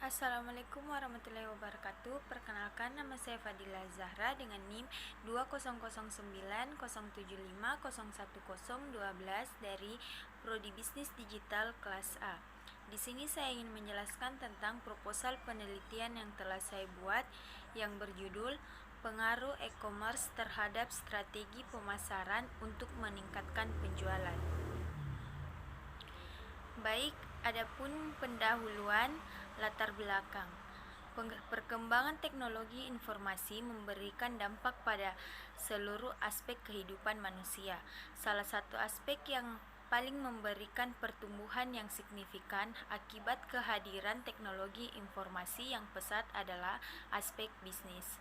Assalamualaikum warahmatullahi wabarakatuh. Perkenalkan, nama saya Fadila Zahra dengan NIM 200907501012 dari Prodi Bisnis Digital kelas A. Di sini saya ingin menjelaskan tentang proposal penelitian yang telah saya buat yang berjudul Pengaruh e-commerce terhadap strategi pemasaran untuk meningkatkan penjualan. Baik, adapun pendahuluan latar belakang. Perkembangan teknologi informasi memberikan dampak pada seluruh aspek kehidupan manusia. Salah satu aspek yang paling memberikan pertumbuhan yang signifikan akibat kehadiran teknologi informasi yang pesat adalah aspek bisnis.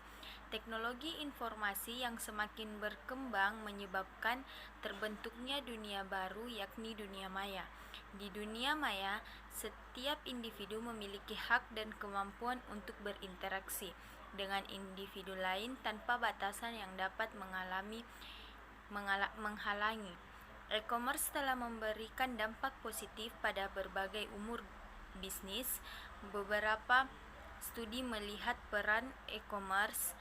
Teknologi informasi yang semakin berkembang menyebabkan terbentuknya dunia baru, yakni dunia maya. Di dunia maya, setiap individu memiliki hak dan kemampuan untuk berinteraksi dengan individu lain tanpa batasan yang dapat menghalangi. E-commerce telah memberikan dampak positif pada berbagai umur bisnis. Beberapa studi melihat peran e-commerce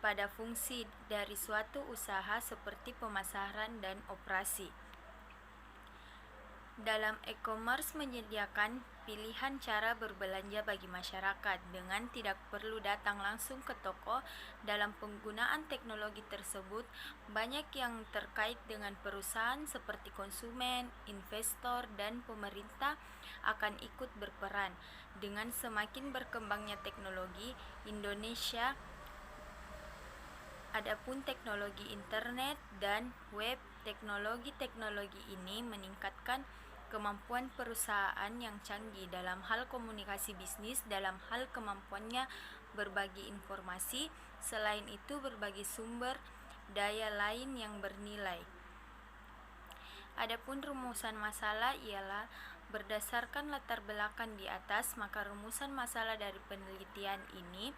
pada fungsi dari suatu usaha seperti pemasaran dan operasi. Dalam e-commerce menyediakan pilihan cara berbelanja bagi masyarakat dengan tidak perlu datang langsung ke toko. Dalam penggunaan teknologi tersebut, banyak yang terkait dengan perusahaan seperti konsumen, investor, dan pemerintah akan ikut berperan. Dengan semakin berkembangnya teknologi Indonesia, adapun teknologi internet dan web, teknologi ini meningkatkan kemampuan perusahaan yang canggih dalam hal komunikasi bisnis, dalam hal kemampuannya berbagi informasi. Selain itu, berbagi sumber daya lain yang bernilai. Adapun rumusan masalah ialah berdasarkan latar belakang di atas, maka rumusan masalah dari penelitian ini: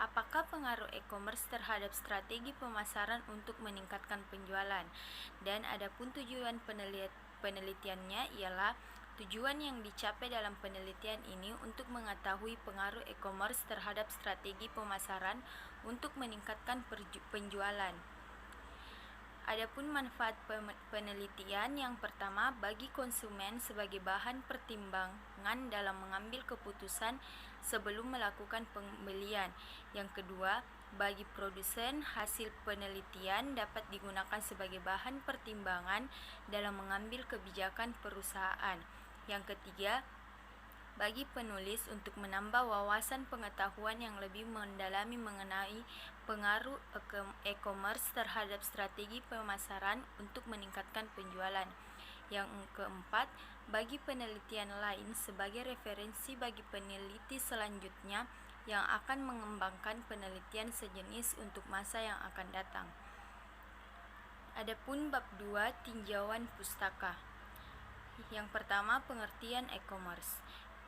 apakah pengaruh e-commerce terhadap strategi pemasaran untuk meningkatkan penjualan? Dan adapun tujuan penelitiannya ialah tujuan yang dicapai dalam penelitian ini untuk mengetahui pengaruh e-commerce terhadap strategi pemasaran untuk meningkatkan penjualan. Adapun manfaat penelitian: yang pertama, bagi konsumen sebagai bahan pertimbangan dalam mengambil keputusan sebelum melakukan pembelian. Yang kedua, bagi produsen, hasil penelitian dapat digunakan sebagai bahan pertimbangan dalam mengambil kebijakan perusahaan. Yang ketiga, bagi penulis untuk menambah wawasan pengetahuan yang lebih mendalami mengenai pengaruh e-commerce terhadap strategi pemasaran untuk meningkatkan penjualan. Yang keempat, bagi penelitian lain sebagai referensi bagi peneliti selanjutnya yang akan mengembangkan penelitian sejenis untuk masa yang akan datang. Adapun bab 2, tinjauan pustaka. Yang pertama, pengertian e-commerce.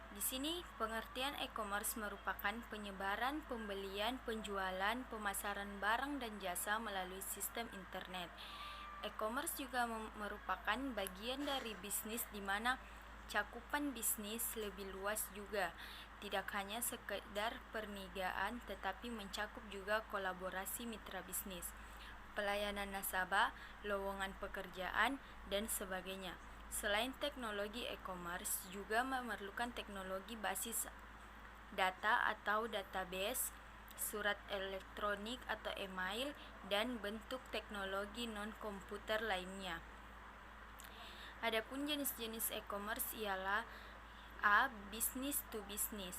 Di sini, pengertian e-commerce merupakan penyebaran, pembelian, penjualan, pemasaran barang dan jasa melalui sistem internet. E-commerce juga merupakan bagian dari bisnis di mana cakupan bisnis lebih luas juga, tidak hanya sekedar perniagaan tetapi mencakup juga kolaborasi mitra bisnis, pelayanan nasabah, lowongan pekerjaan, dan sebagainya. Selain teknologi, e-commerce juga memerlukan teknologi basis data atau database, surat elektronik atau email, dan bentuk teknologi non-komputer lainnya. Adapun jenis-jenis e-commerce ialah: A. Business to business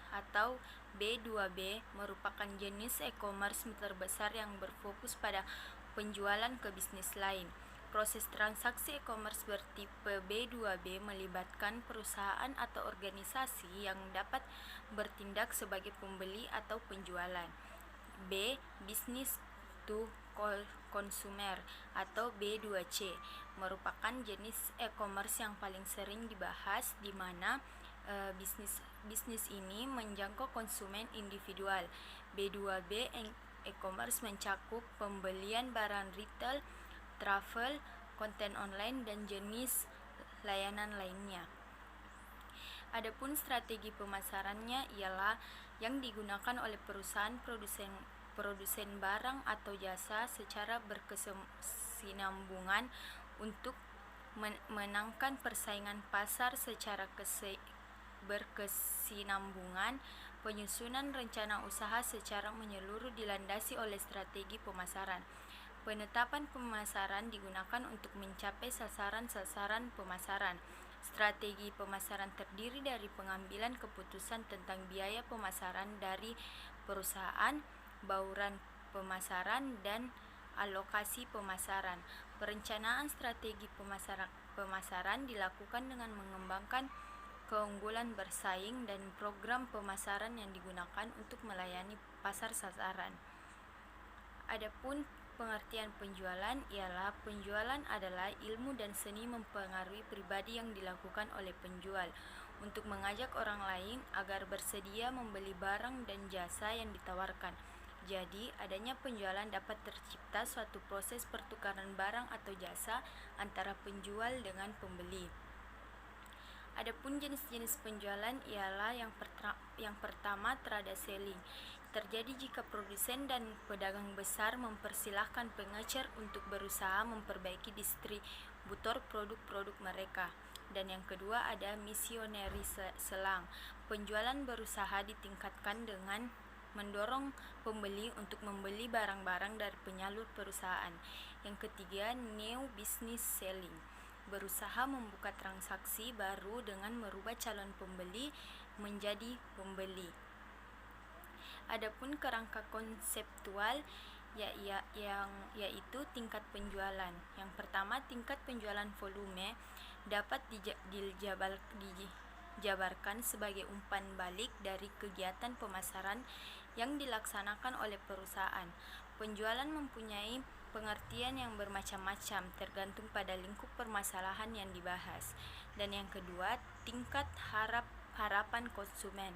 atau B2B, merupakan jenis e-commerce terbesar yang berfokus pada penjualan ke bisnis lain. Proses transaksi e-commerce bertipe B2B melibatkan perusahaan atau organisasi yang dapat bertindak sebagai pembeli atau penjualan. B. Business to consumer atau B2C, merupakan jenis e-commerce yang paling sering dibahas, di mana bisnis ini menjangkau konsumen individual. B2B e-commerce mencakup pembelian barang retail, travel, konten online, dan jenis layanan lainnya. Adapun strategi pemasarannya ialah yang digunakan oleh perusahaan produsen barang atau jasa secara berkesinambungan untuk menangkan persaingan pasar secara berkesinambungan. Penyusunan rencana usaha secara menyeluruh dilandasi oleh strategi pemasaran. Penetapan pemasaran digunakan untuk mencapai sasaran-sasaran pemasaran. Strategi pemasaran terdiri dari pengambilan keputusan tentang biaya pemasaran dari perusahaan, bauran pemasaran, dan alokasi pemasaran. Perencanaan strategi pemasaran dilakukan dengan mengembangkan keunggulan bersaing dan program pemasaran yang digunakan untuk melayani pasar sasaran. Adapun pengertian penjualan ialah penjualan adalah ilmu dan seni mempengaruhi pribadi yang dilakukan oleh penjual untuk mengajak orang lain agar bersedia membeli barang dan jasa yang ditawarkan. Jadi, adanya penjualan dapat tercipta suatu proses pertukaran barang atau jasa antara penjual dengan pembeli. Adapun jenis-jenis penjualan ialah yang pertama trade selling. Terjadi jika produsen dan pedagang besar mempersilahkan pengecer untuk berusaha memperbaiki distributor produk-produk mereka. Dan yang kedua ada missionary selling. Penjualan berusaha ditingkatkan dengan mendorong pembeli untuk membeli barang-barang dari penyalur perusahaan. Yang ketiga new business selling. Berusaha membuka transaksi baru dengan merubah calon pembeli menjadi pembeli. Adapun kerangka konseptual yaitu tingkat penjualan. Yang pertama, tingkat penjualan volume dapat dijabarkan sebagai umpan balik dari kegiatan pemasaran yang dilaksanakan oleh perusahaan. Penjualan mempunyai pengertian yang bermacam-macam tergantung pada lingkup permasalahan yang dibahas. Dan yang kedua, tingkat harapan konsumen.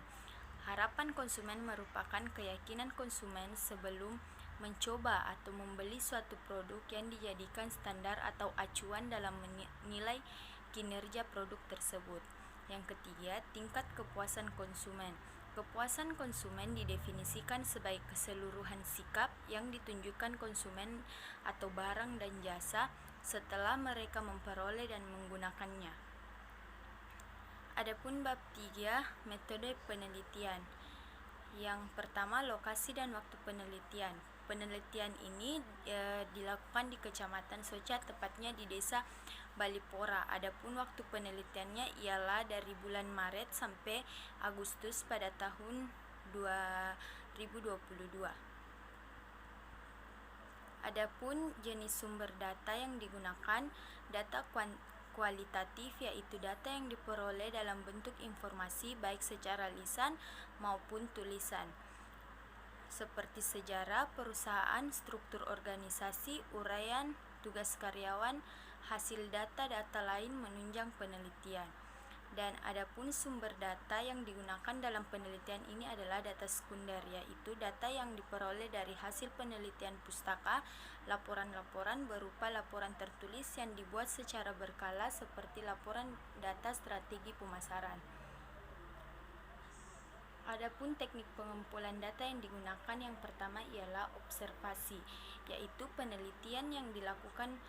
Harapan konsumen merupakan keyakinan konsumen sebelum mencoba atau membeli suatu produk yang dijadikan standar atau acuan dalam menilai kinerja produk tersebut. Yang ketiga, tingkat kepuasan konsumen. Kepuasan konsumen didefinisikan sebagai keseluruhan sikap yang ditunjukkan konsumen atau barang dan jasa setelah mereka memperoleh dan menggunakannya. Adapun bab 3, metode penelitian. Yang pertama, lokasi dan waktu penelitian. Penelitian ini dilakukan di Kecamatan Soca, tepatnya di Desa Balipora. Adapun waktu penelitiannya ialah dari bulan Maret sampai Agustus pada tahun 2022. Adapun jenis sumber data yang digunakan, data kualitatif yaitu data yang diperoleh dalam bentuk informasi baik secara lisan maupun tulisan, seperti sejarah perusahaan, struktur organisasi, uraian tugas karyawan, hasil data-data lain menunjang penelitian. Dan adapun sumber data yang digunakan dalam penelitian ini adalah data sekunder, yaitu data yang diperoleh dari hasil penelitian pustaka, laporan-laporan berupa laporan tertulis yang dibuat secara berkala seperti laporan data strategi pemasaran. Adapun teknik pengumpulan data yang digunakan, yang pertama ialah observasi, yaitu penelitian yang dilakukan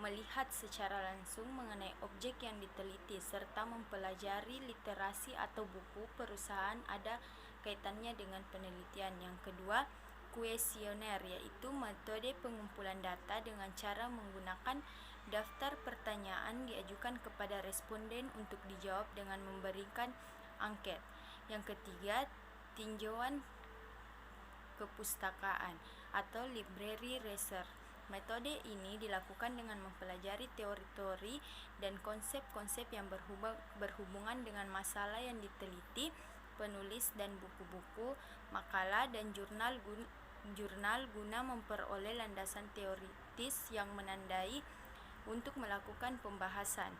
melihat secara langsung mengenai objek yang diteliti serta mempelajari literasi atau buku perusahaan ada kaitannya dengan penelitian. Yang kedua, kuesioner, yaitu metode pengumpulan data dengan cara menggunakan daftar pertanyaan diajukan kepada responden untuk dijawab dengan memberikan angket. Yang ketiga, tinjauan kepustakaan atau library research. Metode ini dilakukan dengan mempelajari teori-teori dan konsep-konsep yang berhubungan dengan masalah yang diteliti, penulis dan buku-buku, makalah dan jurnal guna memperoleh landasan teoritis yang menandai untuk melakukan pembahasan.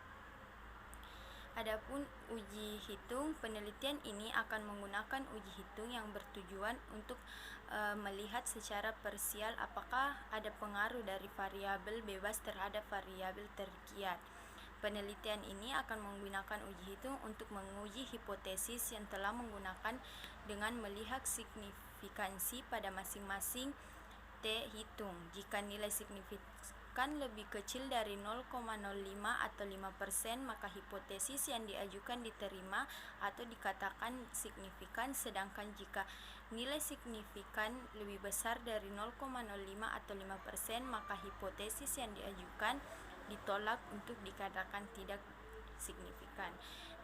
Adapun uji hitung, penelitian ini akan menggunakan uji hitung yang bertujuan untuk melihat secara parsial apakah ada pengaruh dari variabel bebas terhadap variabel terkiat. Penelitian ini akan menggunakan uji hitung untuk menguji hipotesis yang telah menggunakan dengan melihat signifikansi pada masing-masing T hitung. Jika nilai signifikan lebih kecil dari 0,05 atau 5%, maka hipotesis yang diajukan diterima atau dikatakan signifikan, sedangkan jika nilai signifikan lebih besar dari 0,05 atau 5%, maka hipotesis yang diajukan ditolak untuk dikatakan tidak signifikan.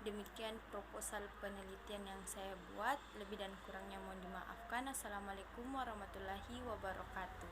Demikian proposal penelitian yang saya buat. Lebih dan kurangnya mohon dimaafkan. Assalamualaikum warahmatullahi wabarakatuh.